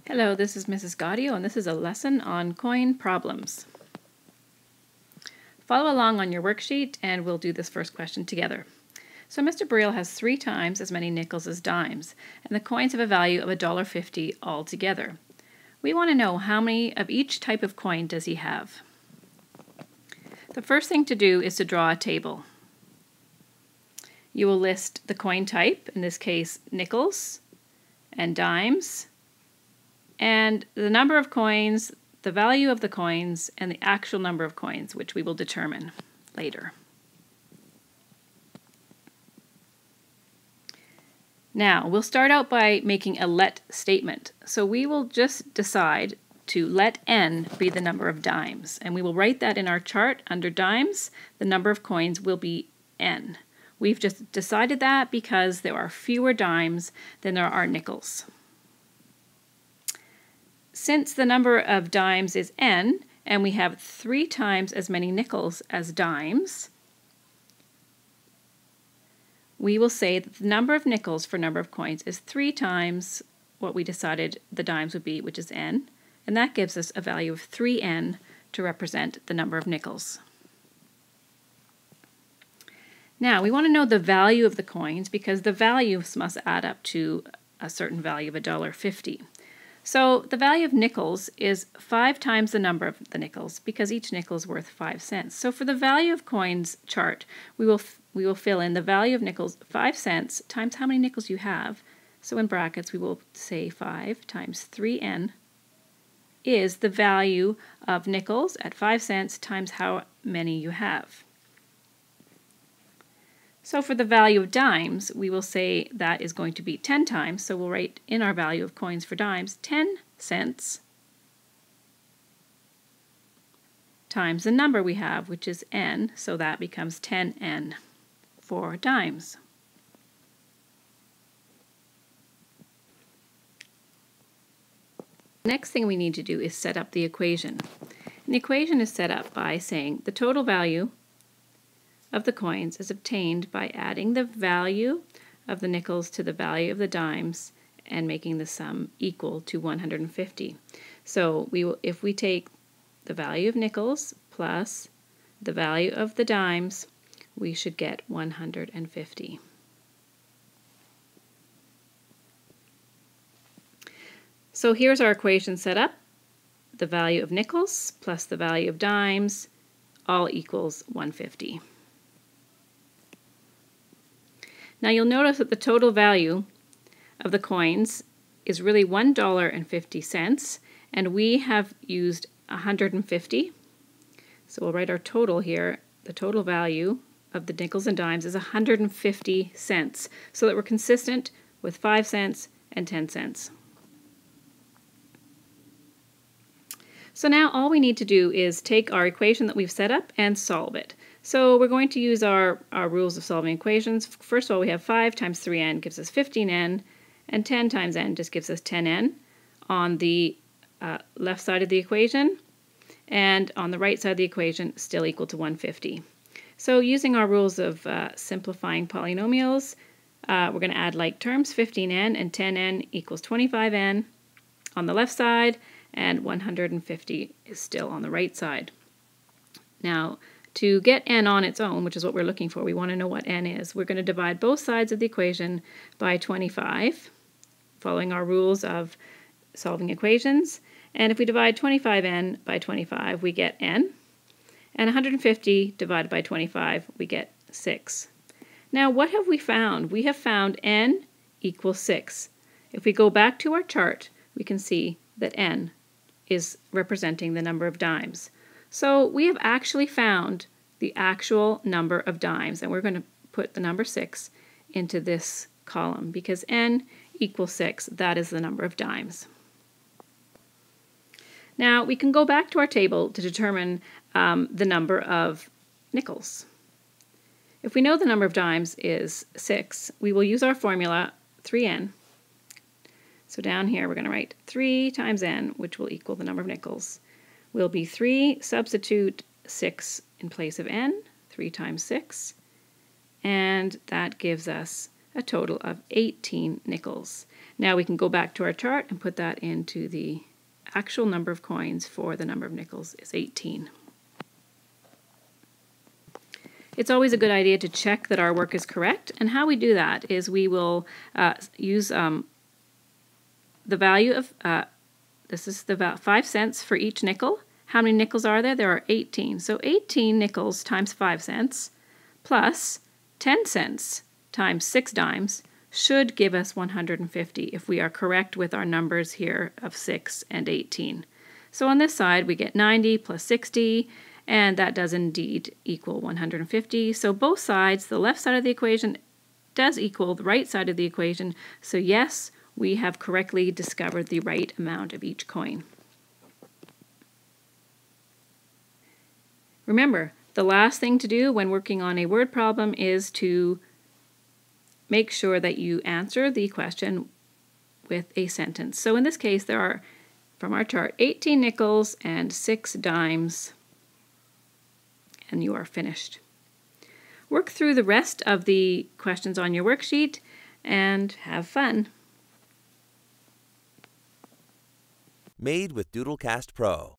Hello, this is Mrs. Gaudio, and this is a lesson on coin problems. Follow along on your worksheet and we'll do this first question together. So Mr. Burrell has 3 times as many nickels as dimes, and the coins have a value of $1.50 altogether. We want to know how many of each type of coin does he have. The first thing to do is to draw a table. You will list the coin type, in this case nickels and dimes, and the number of coins, the value of the coins, and the actual number of coins, which we will determine later. Now, we'll start out by making a let statement. So we will just decide to let n be the number of dimes, and we will write that in our chart under dimes. The number of coins will be n. We've just decided that because there are fewer dimes than there are nickels. Since the number of dimes is n, and we have 3 times as many nickels as dimes, we will say that the number of nickels for number of coins is 3 times what we decided the dimes would be, which is n, and that gives us a value of 3n to represent the number of nickels. Now, we want to know the value of the coins because the values must add up to a certain value of $1.50. So the value of nickels is 5 times the number of the nickels because each nickel is worth 5 cents. So for the value of coins chart, we will fill in the value of nickels 5 cents times how many nickels you have. So in brackets we will say 5 times 3n is the value of nickels at 5 cents times how many you have. So for the value of dimes, we will say that is going to be 10 times, so we'll write in our value of coins for dimes 10 cents times the number we have, which is n, so that becomes 10n for dimes. The next thing we need to do is set up the equation. And the equation is set up by saying the total value of the coins is obtained by adding the value of the nickels to the value of the dimes and making the sum equal to 150. So if we take the value of nickels plus the value of the dimes, we should get 150. So here's our equation set up. The value of nickels plus the value of dimes all equals 150. Now you'll notice that the total value of the coins is really $1.50, and we have used 150. So we'll write our total here. The total value of the nickels and dimes is 150 cents, so that we're consistent with 5 cents and 10 cents. So now all we need to do is take our equation that we've set up and solve it. So we're going to use our rules of solving equations. First of all, we have 5 times 3n gives us 15n, and 10 times n just gives us 10n on the left side of the equation, and on the right side of the equation still equal to 150. So using our rules of simplifying polynomials, we're going to add like terms. 15n and 10n equals 25n on the left side, and 150 is still on the right side. Now, to get n on its own, which is what we're looking for, we want to know what n is. We're going to divide both sides of the equation by 25, following our rules of solving equations. And if we divide 25n by 25, we get n. And 150 divided by 25, we get 6. Now, what have we found? We have found n equals 6. If we go back to our chart, we can see that n is representing the number of dimes. So we have actually found the actual number of dimes, and we're going to put the number 6 into this column because n equals 6. That is the number of dimes. Now we can go back to our table to determine the number of nickels. If we know the number of dimes is 6, we will use our formula 3n. So down here we're going to write 3 times n, which will equal the number of nickels. Will be 3, substitute 6 in place of n, 3 times 6, and that gives us a total of 18 nickels. Now we can go back to our chart and put that into the actual number of coins for the number of nickels is 18. It's always a good idea to check that our work is correct, and how we do that is we will use the value of, this is the 5 cents for each nickel. How many nickels are there? There are 18. So 18 nickels times 5 cents plus 10 cents times 6 dimes should give us 150 if we are correct with our numbers here of 6 and 18. So on this side we get 90 plus 60, and that does indeed equal 150. So both sides, the left side of the equation does equal the right side of the equation. So yes, we have correctly discovered the right amount of each coin. Remember, the last thing to do when working on a word problem is to make sure that you answer the question with a sentence. So in this case, there are, from our chart, 18 nickels and 6 dimes, and you are finished. Work through the rest of the questions on your worksheet and have fun. Made with Doodlecast Pro.